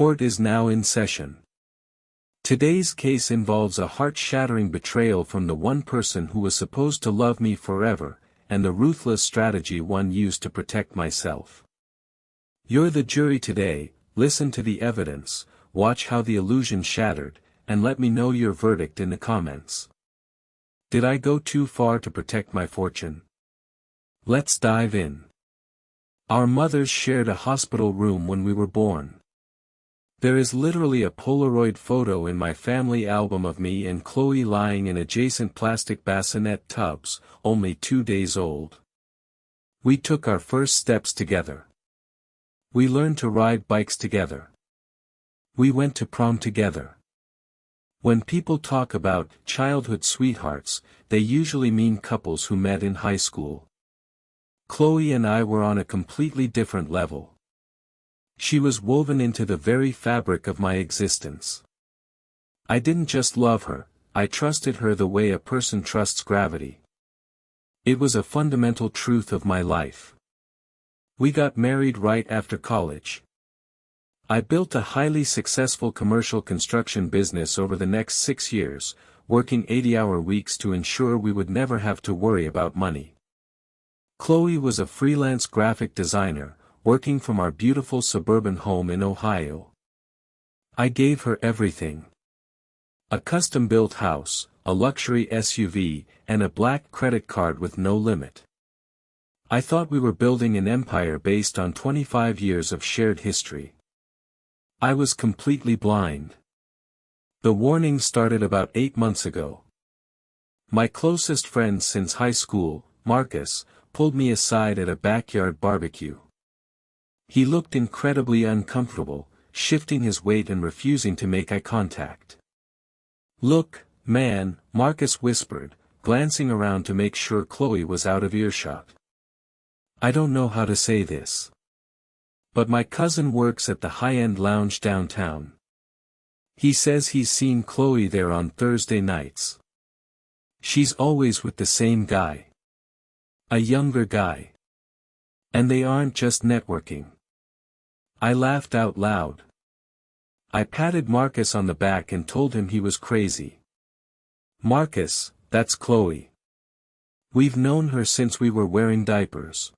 Court is now in session. Today's case involves a heart-shattering betrayal from the one person who was supposed to love me forever, and the ruthless strategy one used to protect myself. You're the jury today. Listen to the evidence, watch how the illusion shattered, and let me know your verdict in the comments. Did I go too far to protect my fortune? Let's dive in. Our mothers shared a hospital room when we were born. There is literally a Polaroid photo in my family album of me and Chloe lying in adjacent plastic bassinet tubs, only 2 days old. We took our first steps together. We learned to ride bikes together. We went to prom together. When people talk about childhood sweethearts, they usually mean couples who met in high school. Chloe and I were on a completely different level. She was woven into the very fabric of my existence. I didn't just love her, I trusted her the way a person trusts gravity. It was a fundamental truth of my life. We got married right after college. I built a highly successful commercial construction business over the next 6 years, working 80-hour weeks to ensure we would never have to worry about money. Chloe was a freelance graphic designer, working from our beautiful suburban home in Ohio. I gave her everything. A custom-built house, a luxury SUV, and a black credit card with no limit. I thought we were building an empire based on 25 years of shared history. I was completely blind. The warning started about 8 months ago. My closest friend since high school, Marcus, pulled me aside at a backyard barbecue. He looked incredibly uncomfortable, shifting his weight and refusing to make eye contact. "Look, man," Marcus whispered, glancing around to make sure Chloe was out of earshot. I don't know how to say this. But my cousin works at the high-end lounge downtown. He says he's seen Chloe there on Thursday nights. She's always with the same guy. A younger guy. And they aren't just networking. I laughed out loud. I patted Marcus on the back and told him he was crazy. "Marcus, that's Chloe. We've known her since we were wearing diapers.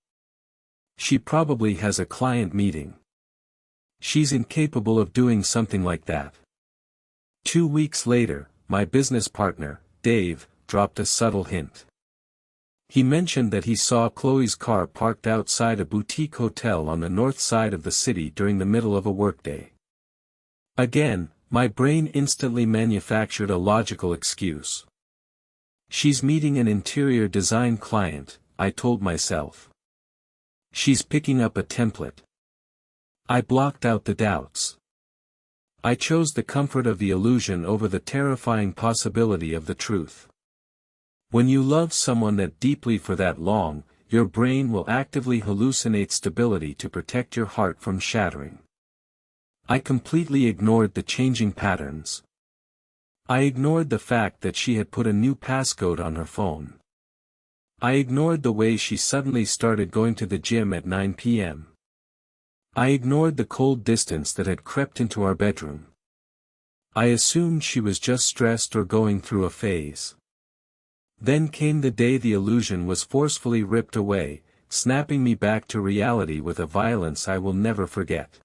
She probably has a client meeting. She's incapable of doing something like that." 2 weeks later, my business partner, Dave, dropped a subtle hint. He mentioned that he saw Chloe's car parked outside a boutique hotel on the north side of the city during the middle of a workday. Again, my brain instantly manufactured a logical excuse. She's meeting an interior design client, I told myself. She's picking up a template. I blocked out the doubts. I chose the comfort of the illusion over the terrifying possibility of the truth. When you love someone that deeply for that long, your brain will actively hallucinate stability to protect your heart from shattering. I completely ignored the changing patterns. I ignored the fact that she had put a new passcode on her phone. I ignored the way she suddenly started going to the gym at 9 p.m. I ignored the cold distance that had crept into our bedroom. I assumed she was just stressed or going through a phase. Then came the day the illusion was forcefully ripped away, snapping me back to reality with a violence I will never forget.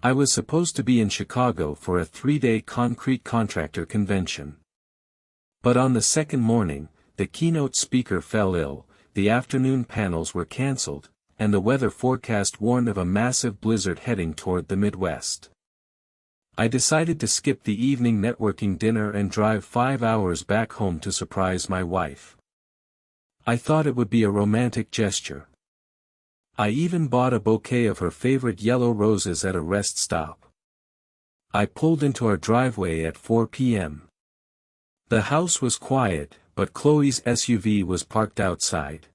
I was supposed to be in Chicago for a 3-day concrete contractor convention. But on the second morning, the keynote speaker fell ill, the afternoon panels were cancelled, and the weather forecast warned of a massive blizzard heading toward the Midwest. I decided to skip the evening networking dinner and drive 5 hours back home to surprise my wife. I thought it would be a romantic gesture. I even bought a bouquet of her favorite yellow roses at a rest stop. I pulled into our driveway at 4 p.m. The house was quiet, but Chloe's SUV was parked outside.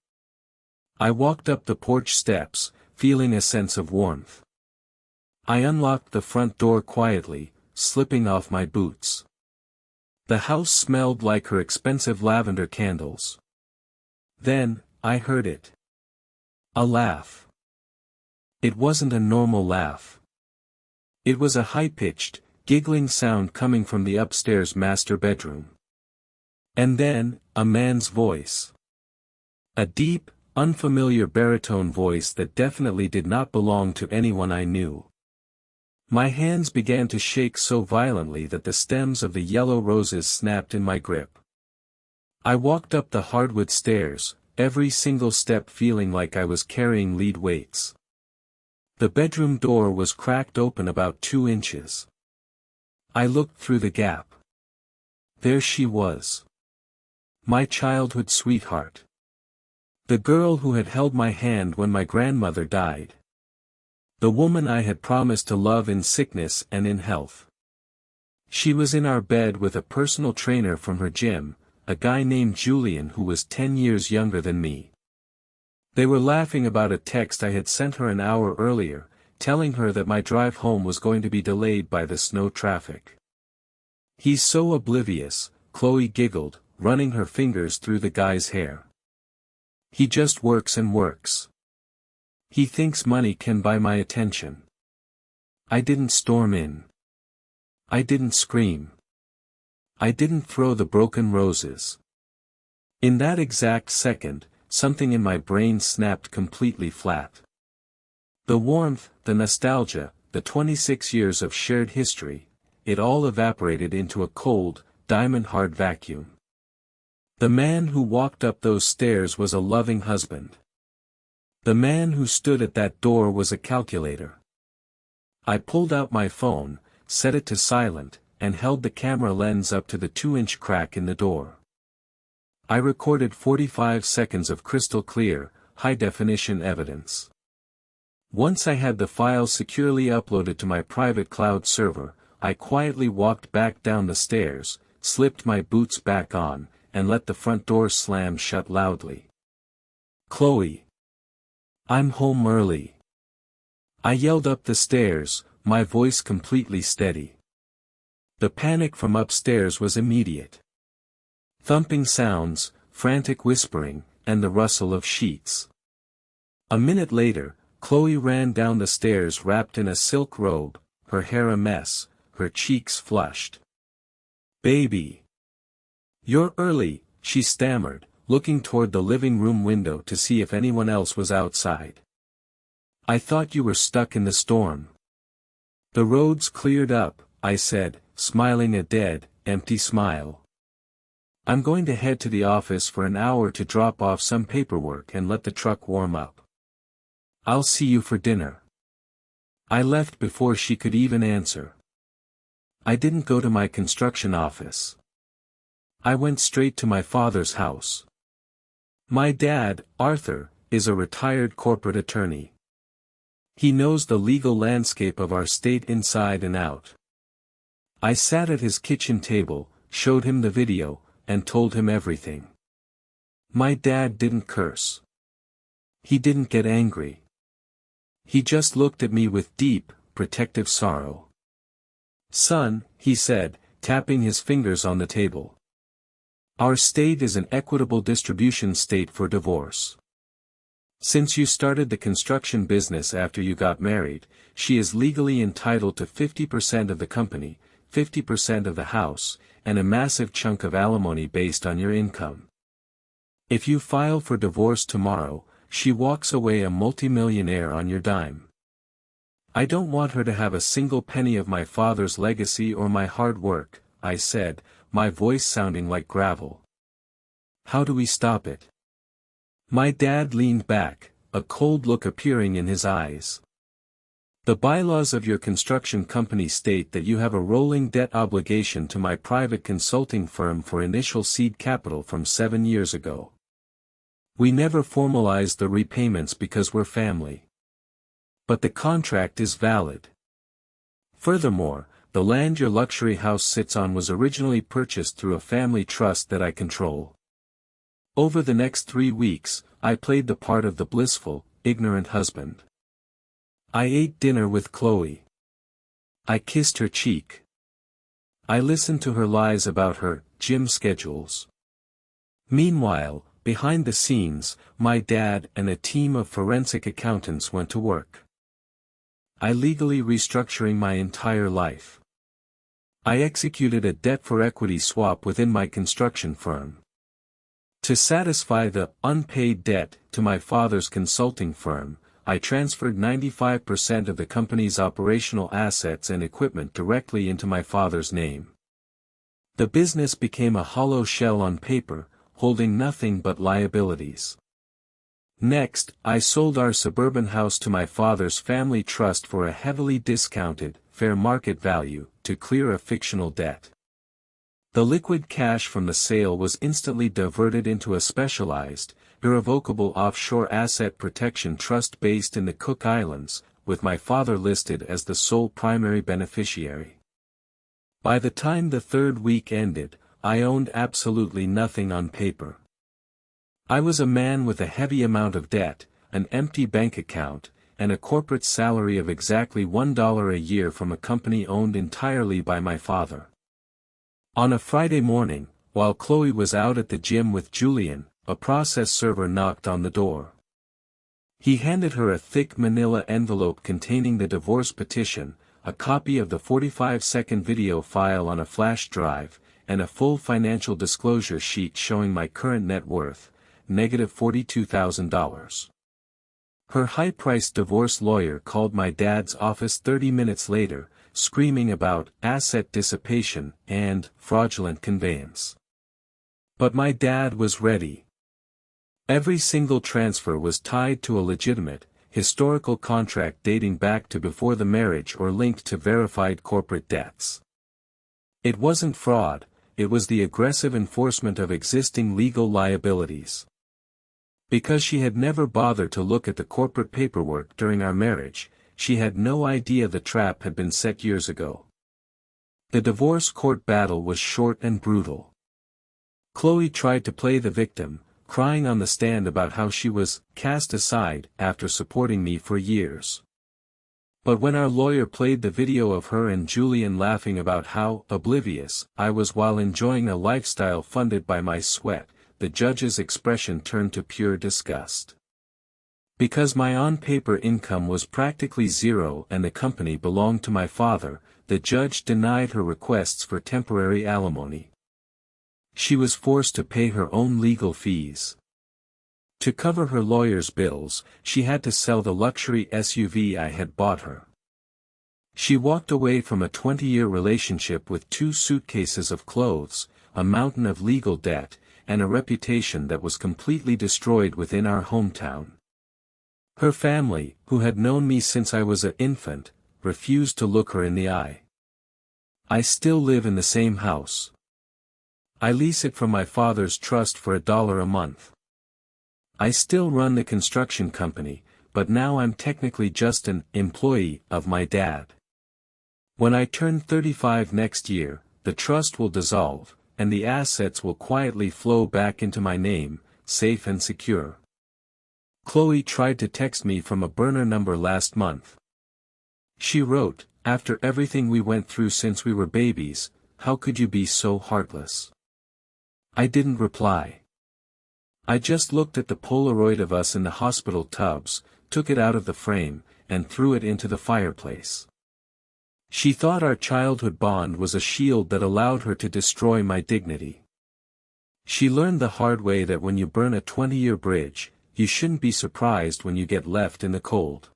I walked up the porch steps, feeling a sense of warmth. I unlocked the front door quietly, slipping off my boots. The house smelled like her expensive lavender candles. Then, I heard it. A laugh. It wasn't a normal laugh. It was a high-pitched, giggling sound coming from the upstairs master bedroom. And then, a man's voice. A deep, unfamiliar baritone voice that definitely did not belong to anyone I knew. My hands began to shake so violently that the stems of the yellow roses snapped in my grip. I walked up the hardwood stairs, every single step feeling like I was carrying lead weights. The bedroom door was cracked open about 2 inches. I looked through the gap. There she was. My childhood sweetheart. The girl who had held my hand when my grandmother died. The woman I had promised to love in sickness and in health. She was in our bed with a personal trainer from her gym, a guy named Julian who was 10 years younger than me. They were laughing about a text I had sent her an hour earlier, telling her that my drive home was going to be delayed by the snow traffic. "He's so oblivious," Chloe giggled, running her fingers through the guy's hair. "He just works and works. He thinks money can buy my attention." I didn't storm in. I didn't scream. I didn't throw the broken roses. In that exact second, something in my brain snapped completely flat. The warmth, the nostalgia, the 26 years of shared history, it all evaporated into a cold, diamond-hard vacuum. The man who walked up those stairs was a loving husband. The man who stood at that door was a calculator. I pulled out my phone, set it to silent, and held the camera lens up to the 2-inch crack in the door. I recorded 45 seconds of crystal clear, high-definition evidence. Once I had the files securely uploaded to my private cloud server, I quietly walked back down the stairs, slipped my boots back on, and let the front door slam shut loudly. "Chloe! I'm home early." I yelled up the stairs, my voice completely steady. The panic from upstairs was immediate. Thumping sounds, frantic whispering, and the rustle of sheets. A minute later, Chloe ran down the stairs wrapped in a silk robe, her hair a mess, her cheeks flushed. "Baby! You're early," she stammered, looking toward the living room window to see if anyone else was outside. "I thought you were stuck in the storm." "The road's cleared up," I said, smiling a dead, empty smile. "I'm going to head to the office for an hour to drop off some paperwork and let the truck warm up. I'll see you for dinner." I left before she could even answer. I didn't go to my construction office. I went straight to my father's house. My dad, Arthur, is a retired corporate attorney. He knows the legal landscape of our state inside and out. I sat at his kitchen table, showed him the video, and told him everything. My dad didn't curse. He didn't get angry. He just looked at me with deep, protective sorrow. "Son," he said, tapping his fingers on the table. "Our state is an equitable distribution state for divorce. Since you started the construction business after you got married, she is legally entitled to 50% of the company, 50% of the house, and a massive chunk of alimony based on your income. If you file for divorce tomorrow, she walks away a multimillionaire on your dime. I don't want her to have a single penny of my father's legacy or my hard work," I said, my voice sounding like gravel. "How do we stop it?" My dad leaned back, a cold look appearing in his eyes. "The bylaws of your construction company state that you have a rolling debt obligation to my private consulting firm for initial seed capital from 7 years ago. We never formalized the repayments because we're family. But the contract is valid. Furthermore, the land your luxury house sits on was originally purchased through a family trust that I control." Over the next 3 weeks, I played the part of the blissful, ignorant husband. I ate dinner with Chloe. I kissed her cheek. I listened to her lies about her gym schedules. Meanwhile, behind the scenes, my dad and a team of forensic accountants went to work. I legally restructuring my entire life. I executed a debt-for-equity swap within my construction firm. To satisfy the unpaid debt to my father's consulting firm, I transferred 95% of the company's operational assets and equipment directly into my father's name. The business became a hollow shell on paper, holding nothing but liabilities. Next, I sold our suburban house to my father's family trust for a heavily discounted, fair market value, to clear a fictional debt. The liquid cash from the sale was instantly diverted into a specialized, irrevocable offshore asset protection trust based in the Cook Islands, with my father listed as the sole primary beneficiary. By the time the third week ended, I owned absolutely nothing on paper. I was a man with a heavy amount of debt, an empty bank account, and a corporate salary of exactly $1 a year from a company owned entirely by my father. On a Friday morning, while Chloe was out at the gym with Julian, a process server knocked on the door. He handed her a thick manila envelope containing the divorce petition, a copy of the 45-second video file on a flash drive, and a full financial disclosure sheet showing my current net worth, -$42,000. Her high-priced divorce lawyer called my dad's office 30 minutes later, screaming about asset dissipation and fraudulent conveyance. But my dad was ready. Every single transfer was tied to a legitimate, historical contract dating back to before the marriage or linked to verified corporate debts. It wasn't fraud, it was the aggressive enforcement of existing legal liabilities. Because she had never bothered to look at the corporate paperwork during our marriage, she had no idea the trap had been set years ago. The divorce court battle was short and brutal. Chloe tried to play the victim, crying on the stand about how she was cast aside after supporting me for years. But when our lawyer played the video of her and Julian laughing about how oblivious I was while enjoying a lifestyle funded by my sweat, the judge's expression turned to pure disgust. Because my on-paper income was practically zero and the company belonged to my father, the judge denied her requests for temporary alimony. She was forced to pay her own legal fees. To cover her lawyer's bills, she had to sell the luxury SUV I had bought her. She walked away from a 20-year relationship with 2 suitcases of clothes, a mountain of legal debt, and a reputation that was completely destroyed within our hometown. Her family, who had known me since I was an infant, refused to look her in the eye. I still live in the same house. I lease it from my father's trust for $1 a month. I still run the construction company, but now I'm technically just an employee of my dad. When I turn 35 next year, the trust will dissolve, and the assets will quietly flow back into my name, safe and secure. Chloe tried to text me from a burner number last month. She wrote, "After everything we went through since we were babies, how could you be so heartless?" I didn't reply. I just looked at the Polaroid of us in the hospital tubs, took it out of the frame, and threw it into the fireplace. She thought our childhood bond was a shield that allowed her to destroy my dignity. She learned the hard way that when you burn a 20-year bridge, you shouldn't be surprised when you get left in the cold.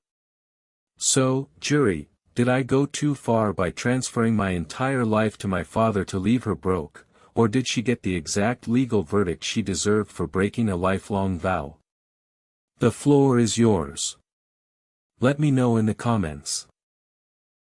So, jury, did I go too far by transferring my entire life to my father to leave her broke, or did she get the exact legal verdict she deserved for breaking a lifelong vow? The floor is yours. Let me know in the comments.